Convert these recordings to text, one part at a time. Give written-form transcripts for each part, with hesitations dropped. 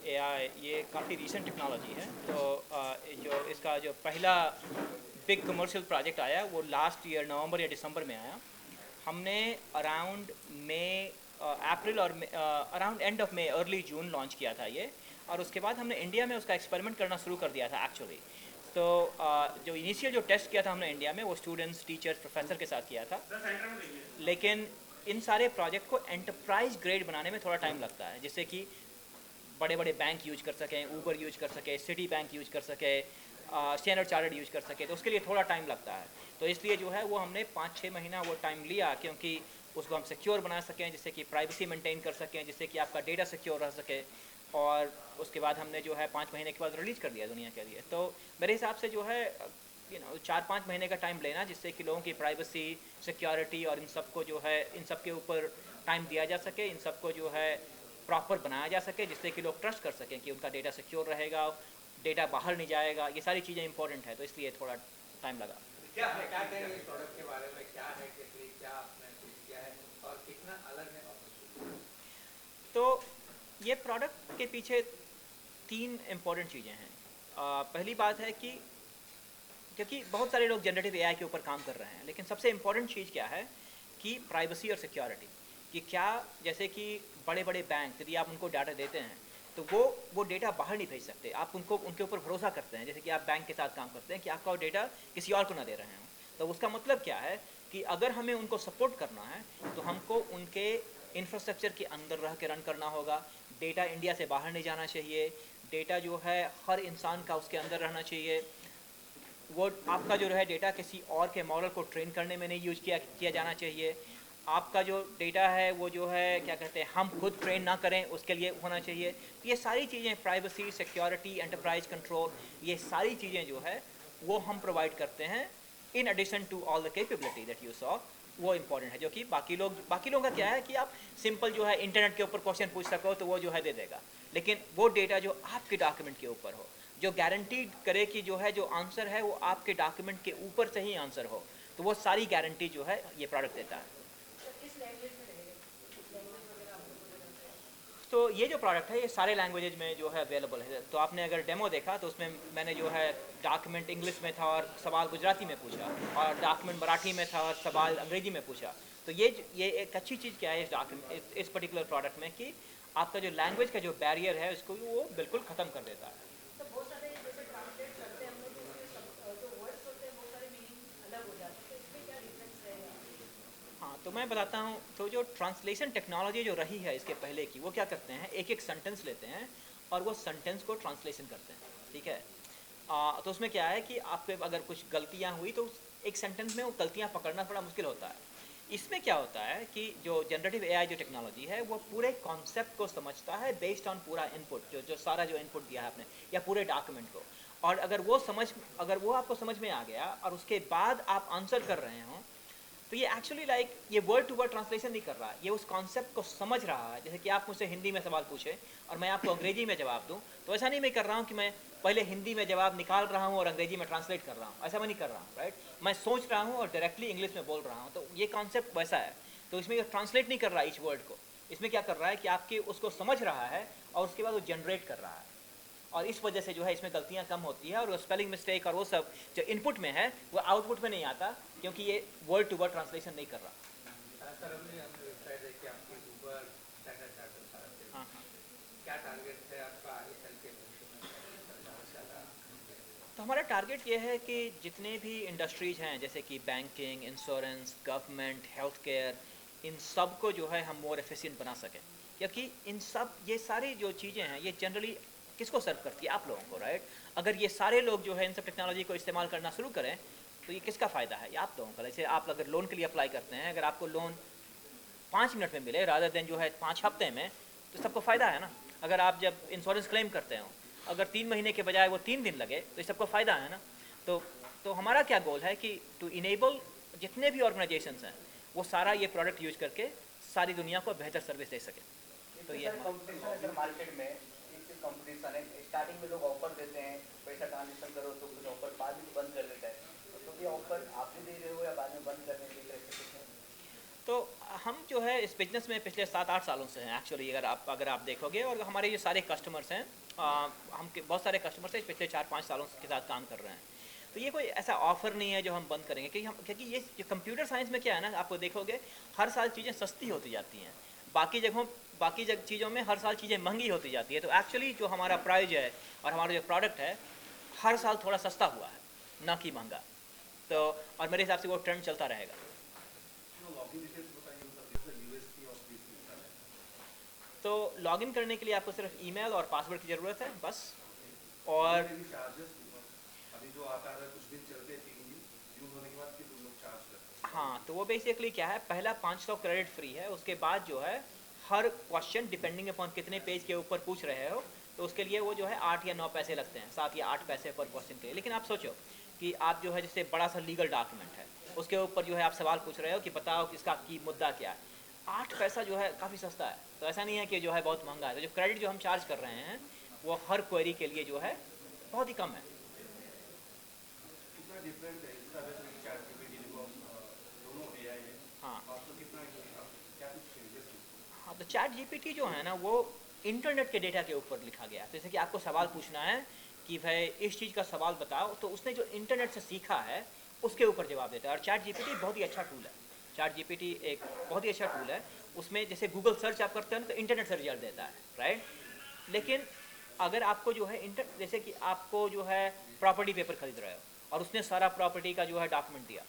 AI ये काफ़ी recent technology है। तो जो इसका जो पहला बिग कमर्शियल प्रोजेक्ट आया वो लास्ट ईयर नवंबर या दिसंबर में आया। हमने अराउंड मई, अप्रैल और around end of May early June launch किया था ये। और उसके बाद हमने इंडिया में उसका एक्सपेरिमेंट करना शुरू कर दिया था एक्चुअली। तो जो इनिशियल जो टेस्ट किया था हमने इंडिया में वो स्टूडेंट्स, टीचर्स, प्रोफेसर के साथ किया था। लेकिन इन सारे प्रोजेक्ट को एंटरप्राइज ग्रेड बनाने में थोड़ा टाइम लगता है, जिससे कि बड़े बड़े बैंक यूज कर सकें, ऊबर यूज कर सके, सिटी बैंक यूज कर सके, स्टैंडर्ड चार्टर्ड यूज कर सके, तो उसके लिए थोड़ा टाइम लगता है। तो इसलिए जो है वो हमने 5-6 महीना वो टाइम लिया, क्योंकि उसको हम सिक्योर बना सकें, जिससे कि प्राइवेसी मेंटेन कर सकें, जिससे कि आपका डेटा सिक्योर रह सके। और उसके बाद हमने जो है 5 महीने के बाद रिलीज़ कर दिया दुनिया के लिए। तो मेरे हिसाब से जो है 4-5 महीने का टाइम लेना, जिससे कि लोगों की प्राइवेसी, सिक्योरिटी और इन सब को जो है इन सब के ऊपर टाइम दिया जा सके, इन सब को जो है प्रॉपर बनाया जा सके, जिससे कि लोग ट्रस्ट कर सकें कि उनका डेटा सिक्योर रहेगा, डेटा बाहर नहीं जाएगा। ये सारी चीज़ें इंपॉर्टेंट है, तो इसलिए थोड़ा टाइम लगा। क्या क्या कहेंगे इस प्रोडक्ट के बारे में, क्या है, कैसे, क्या आपने कुछ किया है और कितना अलग है ऑफर? तो ये प्रोडक्ट के पीछे 3 इम्पॉर्टेंट चीज़ें हैं। पहली बात है कि क्योंकि बहुत सारे लोग जनरेटिव एआई के ऊपर काम कर रहे हैं, लेकिन सबसे इम्पॉर्टेंट चीज़ क्या है कि प्राइवेसी और सिक्योरिटी। कि क्या, जैसे कि बड़े बड़े बैंक, यदि आप उनको डाटा देते हैं तो वो डेटा बाहर नहीं भेज सकते। आप उनको उनके ऊपर भरोसा करते हैं, जैसे कि आप बैंक के साथ काम करते हैं कि आपका डेटा किसी और को ना दे रहे हैं। तो उसका मतलब क्या है कि अगर हमें उनको सपोर्ट करना है तो हमको उनके इंफ्रास्ट्रक्चर के अंदर रह के रन करना होगा। डेटा इंडिया से बाहर नहीं जाना चाहिए। डेटा जो है हर इंसान का उसके अंदर रहना चाहिए। वो आपका जो है डेटा किसी और के मॉडल को ट्रेन करने में नहीं यूज किया जाना चाहिए। आपका जो डेटा है वो जो है क्या कहते हैं, हम खुद ट्रेन ना करें उसके लिए होना चाहिए। तो ये सारी चीज़ें, प्राइवेसी, सिक्योरिटी, एंटरप्राइज कंट्रोल, ये सारी चीज़ें जो है वो हम प्रोवाइड करते हैं in addition to all the capability that you saw. वो इंपॉर्टेंट है, जो कि बाकी लोगों का क्या है कि आप सिंपल जो है इंटरनेट के ऊपर क्वेश्चन पूछ सको तो वो जो है दे देगा। लेकिन वो डेटा जो आपके डॉक्यूमेंट के ऊपर हो, जो गारंटी करे कि जो है जो आंसर है वो आपके डॉक्यूमेंट के ऊपर से ही आंसर हो, तो वो सारी गारंटी जो है ये प्रोडक्ट देता है। तो ये जो प्रोडक्ट है ये सारे लैंग्वेजेज में जो है अवेलेबल है। तो आपने अगर डेमो देखा तो उसमें मैंने जो है डॉक्यूमेंट इंग्लिश में था और सवाल गुजराती में पूछा, और डॉक्यूमेंट मराठी में था और सवाल अंग्रेजी में पूछा। तो ये एक अच्छी चीज़ क्या है इस डॉक्यूमेंट, इस पर्टिकुलर प्रोडक्ट में, कि आपका जो लैंग्वेज का जो बैरियर है उसको वो बिल्कुल ख़त्म कर देता है। तो बहुत सारे जैसे ट्रांसलेट करते हैं हम लोग, तो उसके जो वर्ड्स होते हैं बहुत सारे मीनिंग अलग हो जाते हैं, तो इसमें क्या डिफरेंस रहेगा? हाँ, तो मैं बताता हूँ। तो जो ट्रांसलेशन टेक्नोलॉजी जो रही है इसके पहले की, वो क्या करते हैं, एक एक सेंटेंस लेते हैं और वो सेंटेंस को ट्रांसलेशन करते हैं। ठीक है। तो उसमें क्या है कि आपके अगर कुछ गलतियाँ हुई तो एक सेंटेंस में वो गलतियाँ पकड़ना थोड़ा मुश्किल होता है। इसमें क्या होता है कि जो जनरेटिव एआई जो टेक्नोलॉजी है वो पूरे कॉन्सेप्ट को समझता है बेस्ड ऑन पूरा इनपुट, जो सारा जो इनपुट दिया है आपने या पूरे डॉक्यूमेंट को। और अगर वो आपको समझ में आ गया और उसके बाद आप आंसर कर रहे हो, तो ये एक्चुअली लाइक ये वर्ड टू वर्ड ट्रांसलेशन नहीं कर रहा, ये उस कॉन्सेप्ट को समझ रहा है। जैसे कि आप मुझसे हिंदी में सवाल पूछे और मैं आपको अंग्रेजी में जवाब दूं, तो ऐसा नहीं मैं कर रहा हूँ कि मैं पहले हिंदी में जवाब निकाल रहा हूँ और अंग्रेजी में ट्रांसलेट कर रहा हूँ, ऐसा मैं नहीं कर रहा हूँ। राइट, मैं सोच रहा हूँ और डायरेक्टली इंग्लिश में बोल रहा हूँ। तो ये कॉन्सेप्ट वैसा है। तो इसमें ट्रांसलेट नहीं कर रहा इच वर्ड को, इसमें क्या कर रहा है कि आपके उसको समझ रहा है और उसके बाद वो जनरेट कर रहा है। और इस वजह से जो है इसमें गलतियां कम होती है, और स्पेलिंग मिस्टेक और वो सब जो इनपुट में है वो आउटपुट में नहीं आता, क्योंकि ये वर्ड टू वर्ड ट्रांसलेशन नहीं कर रहा। सर हमने वेबसाइट देखी आपकी, गूगल स्टैंडर्ड चार्टर सारा हाँ हाँ। क्या टारगेट है आपका आगे चल के भविष्य में, ज़्यादा से ज़्यादा? तो हमारा टारगेट ये है कि जितने भी इंडस्ट्रीज हैं, जैसे कि banking, insurance, government, health care, इन सब को जो है हम मोर एफिशिएंट बना सकें। क्योंकि इन सब ये सारी जो चीज़ें हैं ये जनरली किसको सर्व करती है, आप लोगों को। राइट, अगर ये सारे लोग जो है इन सब टेक्नोलॉजी को इस्तेमाल करना शुरू करें तो ये किसका फ़ायदा है, ये आप लोगों का। जैसे आप अगर लोन के लिए अप्लाई करते हैं, अगर आपको लोन 5 मिनट में मिले रादर देन जो है 5 हफ्ते में, तो सबको फ़ायदा है ना। अगर आप जब इंश्योरेंस क्लेम करते हो, अगर 3 महीने के बजाय वो 3 दिन लगे तो सबको फ़ायदा है ना। तो तो हमारा क्या गोल है कि टू इनेबल जितने भी ऑर्गेनाइजेशंस हैं वो सारा ये प्रोडक्ट यूज करके सारी दुनिया को बेहतर सर्विस दे सके। तो ये सर कंपटीशन है सर मार्केट में, एक कंपटीशन है। स्टार्टिंग में लोग ऑफर देते हैं, पैसा ट्रांजेक्शन करो तो कुछ ऑफर बाद में बंद कर देता है, तो ये ऑफर आप भी दे रहे हो या बाद में बंद करने की तरह से कुछ है? तो हम जो है इस बिज़नेस में पिछले 7-8 सालों से हैं एक्चुअली, अगर आप देखोगे, और हमारे जो सारे कस्टमर्स हैं, बहुत सारे कस्टमर्स हैं पिछले 4-5 सालों के साथ काम कर रहे हैं। तो ये कोई ऐसा ऑफ़र नहीं है जो हम बंद करेंगे, क्योंकि ये जो कंप्यूटर साइंस में क्या है ना, आपको देखोगे हर साल चीज़ें सस्ती होती जाती हैं। बाकी चीज़ों में हर साल चीज़ें महंगी होती जाती है। तो एक्चुअली जो हमारा प्राइस है और हमारा जो प्रोडक्ट है, हर साल थोड़ा सस्ता हुआ है, ना कि महंगा। तो और मेरे हिसाब से वो ट्रेंड चलता रहेगा। तो लॉगिन करने के लिए आपको सिर्फ ईमेल और पासवर्ड की ज़रूरत है बस। और अभी जो आता है कुछ दिन चलते हैं, 3 दिन यूज होने के बाद फिर लोग चार्ज करते हैं। हाँ, तो वो बेसिकली क्या है, पहला 500 क्रेडिट फ्री है, उसके बाद जो है हर क्वेश्चन डिपेंडिंग अपॉन कितने पेज के ऊपर पूछ रहे हो, तो उसके लिए वो जो है 8 या 9 पैसे लगते हैं, 7 या 8 पैसे पर क्वेश्चन के लिए। लेकिन आप सोचो कि आप जो है जैसे बड़ा सा लीगल डॉक्यूमेंट है, उसके ऊपर जो है आप सवाल पूछ रहे हो कि बताओ कि इसका की मुद्दा क्या है, 8 पैसा जो है काफ़ी सस्ता है। तो ऐसा नहीं है कि जो है बहुत महंगा है। तो जो क्रेडिट जो हम चार्ज कर रहे हैं वो हर क्वेरी के लिए जो है बहुत ही कम है। कितना डिफरेंट है इसका वैसे चैट जीपीटी दोनों एआई है, हाँ आपको कितना क्या कुछ चेंजेस हैं? हाँ, तो चैट जीपीटी जो है ना, वो इंटरनेट के डेटा के ऊपर लिखा गया है। जैसे कि आपको सवाल पूछना है कि भाई इस चीज़ का सवाल बताओ, तो उसने जो इंटरनेट से सीखा है उसके ऊपर जवाब देता है। और चैट जीपीटी बहुत ही अच्छा टूल है। चैट जीपीटी एक बहुत ही अच्छा टूल है। उसमें जैसे गूगल सर्च आप करते हो ना, तो इंटरनेट से रिजल्ट देता है, राइट। लेकिन अगर आपको जो है जैसे कि आपको जो है प्रॉपर्टी पेपर खरीद रहे हो और उसने सारा प्रॉपर्टी का जो है डॉक्यूमेंट दिया,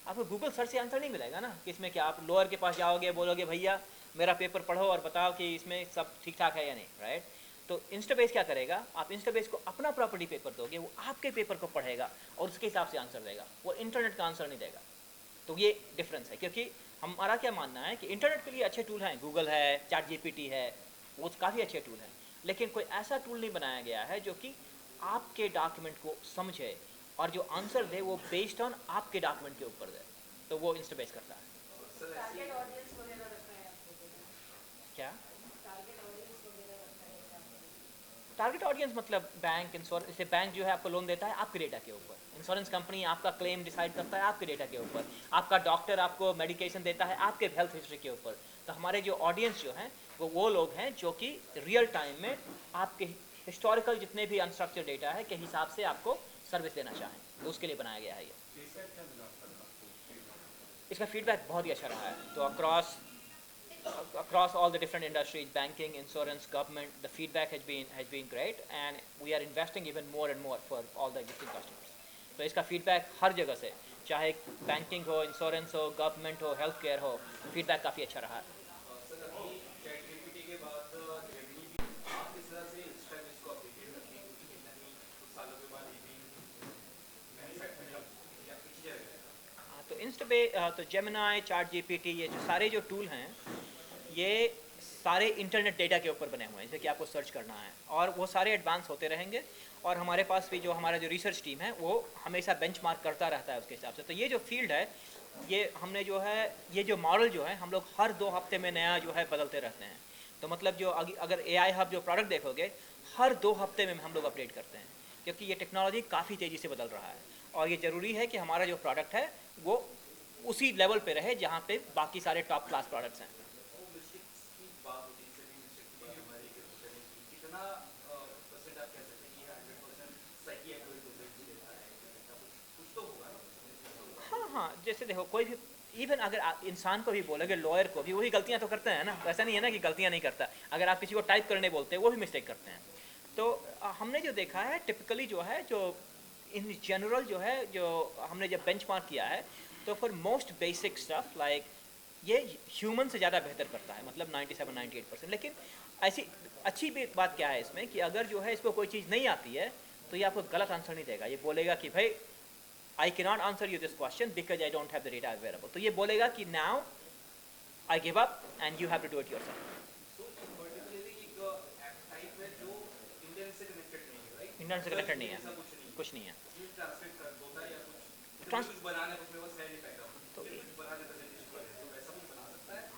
आपको गूगल सर्च से आंसर नहीं मिलेगा ना कि इसमें क्या। आप लॉयर के पास जाओगे, बोलोगे भैया मेरा पेपर पढ़ो और बताओ कि इसमें सब ठीक ठाक है या नहीं, राइट। तो इंस्टाबेस क्या करेगा, आप इंस्टाबेस को अपना प्रॉपर्टी पेपर दोगे, वो आपके पेपर को पढ़ेगा और उसके हिसाब से आंसर देगा, वो इंटरनेट का आंसर नहीं देगा। तो ये डिफरेंस है। क्योंकि हमारा क्या मानना है कि इंटरनेट के लिए अच्छे टूल हैं, गूगल है, चैट जीपीटी है, वो काफ़ी अच्छे टूल हैं, लेकिन कोई ऐसा टूल नहीं बनाया गया है जो कि आपके डॉक्यूमेंट को समझे और जो आंसर दे वो बेस्ड ऑन आपके डॉक्यूमेंट के ऊपर दे। तो वो इंस्टाबेस करता है। टारगेट ऑडियंस वगैरह रखा है आपको क्या टारगेट ऑडियंस वगैरह रखा है क्या आपने? टारगेट ऑडियंस मतलब बैंक, इंश्योरेंस। जैसे बैंक जो है आपको लोन देता है आपके डेटा के ऊपर, इंश्योरेंस कंपनी आपका क्लेम डिसाइड करता है आपके डेटा के ऊपर, आपका डॉक्टर आपको मेडिकेशन देता है आपके हेल्थ हिस्ट्री के ऊपर। तो हमारे जो ऑडियंस जो हैं वो लोग हैं जो कि रियल टाइम में आपके हिस्टोरिकल जितने भी अनस्ट्रक्चर्ड डेटा है के हिसाब से आपको सर्विस देना चाहें, तो उसके लिए बनाया गया है ये। इसका फीडबैक बहुत ही अच्छा रहा है। तो across all the different industries, banking, insurance, government, the feedback has been great, and we are investing even more and more for all the existing customers. तो इसका फीडबैक हर जगह से, चाहे बैंकिंग हो, इंश्योरेंस हो, गवर्नमेंट हो, हेल्थ केयर हो, feedback काफ़ी अच्छा रहा है। तो तो जेमिनी, चैट जीपीटी, ये जो सारे जो टूल हैं ये सारे इंटरनेट डेटा के ऊपर बने हुए हैं, जैसे कि आपको सर्च करना है, और वो सारे एडवांस होते रहेंगे। और हमारे पास भी जो हमारा जो रिसर्च टीम है वो हमेशा बेंचमार्क करता रहता है उसके हिसाब से। तो ये जो फील्ड है, ये हमने जो है ये जो मॉडल जो है हम लोग हर 2 हफ्ते में नया जो है बदलते रहते हैं। तो मतलब जो अगर AI हब जो प्रोडक्ट देखोगे, हर 2 हफ्ते में हम लोग अपडेट करते हैं, क्योंकि ये टेक्नोलॉजी काफ़ी तेज़ी से बदल रहा है। और ये ज़रूरी है कि हमारा जो प्रोडक्ट है वो उसी लेवल पे रहे जहाँ पे बाकी सारे टॉप क्लास प्रोडक्ट्स हैं। हाँ, जैसे देखो कोई भी, इवन अगर इंसान को भी बोलोगे, लॉयर को भी, वही गलतियाँ तो करते हैं ना। ऐसा नहीं है ना कि गलतियाँ नहीं करता। अगर आप किसी को टाइप करने बोलते हैं वो भी मिस्टेक करते हैं। तो हमने जो देखा है टिपिकली जो है, जो इन जनरल जो है, जो हमने जब बेंचमार्क किया है, तो for most basic stuff like ये ह्यूमन से ज़्यादा बेहतर करता है, मतलब 97-98%। लेकिन ऐसी अच्छी बात क्या है इसमें कि अगर जो है इसको कोई चीज़ नहीं आती है तो ये आपको गलत आंसर नहीं देगा। ये बोलेगा कि भाई I cannot answer you this question because I don't have the data available. तो ये बोलेगा कि now I give up and you have to do it yourself. Internet से कनेक्टेड नहीं है, कुछ नहीं है। तो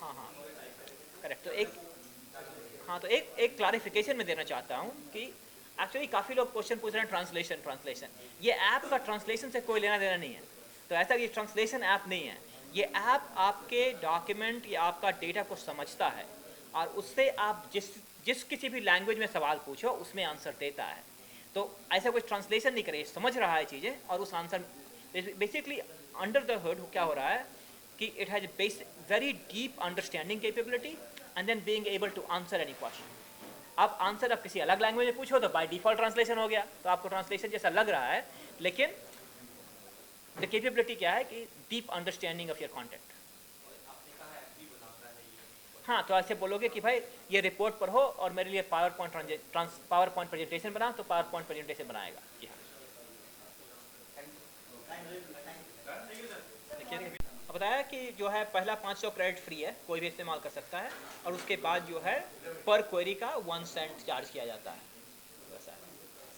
हाँ, करेक्ट। तो एक क्लैरिफिकेशन में देना चाहता हूँ कि एक्चुअली काफ़ी लोग क्वेश्चन पूछ रहे हैं ट्रांसलेशन। ये ऐप का ट्रांसलेशन से कोई लेना देना नहीं है। तो ऐसा कि ट्रांसलेशन ऐप नहीं है। ये ऐप आपके डॉक्यूमेंट या आपका डेटा को समझता है और उससे आप जिस किसी भी लैंग्वेज में सवाल पूछो उसमें आंसर देता है। तो ऐसा कोई ट्रांसलेशन नहीं करे, समझ रहा है चीज़ें और उस answer basically under the hood क्या हो रहा है कि it has very deep understanding capability and then being able to answer any question. अब आंसर आप किसी अलग लैंग्वेज में पूछो तो बाय डिफ़ॉल्ट ट्रांसलेशन हो गया, तो आपको ट्रांसलेशन जैसा लग रहा है, लेकिन द कैपेबिलिटी क्या है कि deep understanding of your content. हाँ, तो ऐसे बोलोगे कि भाई ये रिपोर्ट पढ़ो और मेरे लिए पावर पॉइंट प्रेजेंटेशन बनाओ तो पावर पॉइंट प्रेजेंटेशन बनाएगा। जी हाँ, देखिए अब बताया कि जो है पहला 500 क्रेडिट फ्री है, कोई भी इस्तेमाल कर सकता है, और उसके बाद जो है पर क्वेरी का 1 सेंट चार्ज किया जाता है। वैसा है।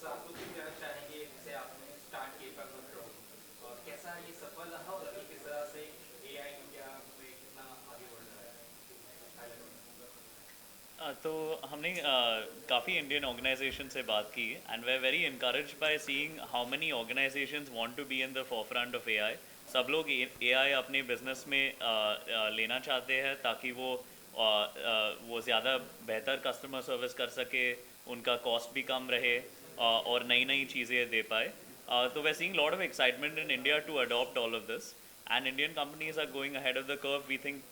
सर, आप कुछ भी कहना चाहेंगे जैसे आपने स्टार्ट किया पर और कैसा ये सफल रहा और अभी किस तरह से एआई इंडिया में कितना आगे बढ़ रहा है? तो हमने काफ़ी इंडियन ऑर्गेनाइजेशन से बात की and they very encourage by seeing how many organizations want to be in the forefront of AI. सब लोग एआई अपने बिजनेस में लेना चाहते हैं ताकि वो ज़्यादा बेहतर कस्टमर सर्विस कर सके, उनका कॉस्ट भी कम रहे और नई नई चीज़ें दे पाए। तो we seeing lot of excitement in India to adopt all of this and Indian companies are going ahead of the curve. We think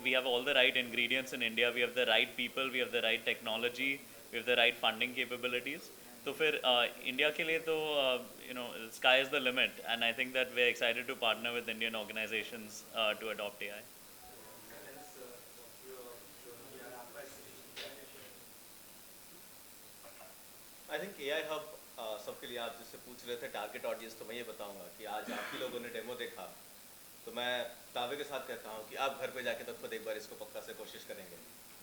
we have all the right ingredients in India, we have the right people, we have the right technology, we have the right funding capabilities. तो फिर India के लिए तो sky is the limit and I think that we are excited to partner with Indian organizations to adopt AI. I think AI hub सबके लिए, आप जिससे पूछ रहे थे टारगेट ऑडियंस, तो मैं ये बताऊंगा कि आज आप ही लोगों ने डेमो देखा तो मैं दावे के साथ कहता हूँ कि आप घर पे जाके तो खुद एक बार इसको पक्का से कोशिश करेंगे,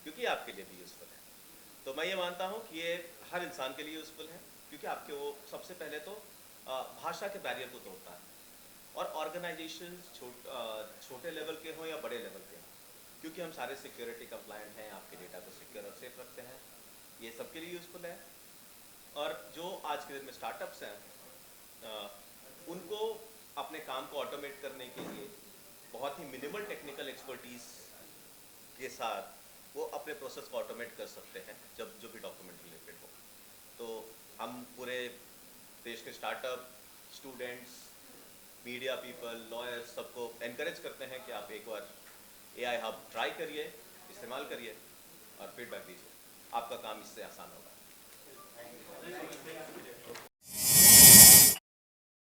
क्योंकि आपके लिए भी यूज़फुल है। तो मैं ये मानता हूँ कि ये हर इंसान के लिए यूज़फुल है, क्योंकि आपके वो सबसे पहले तो भाषा के बैरियर को तोड़ता है, और ऑर्गेनाइजेशन छोटे लेवल के हों या बड़े लेवल के हों, क्योंकि हम सारे सिक्योरिटी कंप्लायंट हैं, आपके डेटा को सिक्योर और सेफ रखते हैं, ये सबके लिए यूज़फुल है। और जो आज के दिन में स्टार्टअप्स हैं उनको अपने काम को ऑटोमेट करने के लिए बहुत ही मिनिमल टेक्निकल एक्सपर्टीज के साथ वो अपने प्रोसेस को ऑटोमेट कर सकते हैं जब जो भी डॉक्यूमेंट रिलेटेड हो। तो हम पूरे देश के startup, students, media people, lawyers सबको एनकरेज करते हैं कि आप एक बार AI हब ट्राई करिए, इस्तेमाल करिए और फीडबैक दीजिए, आपका काम इससे आसान होगा।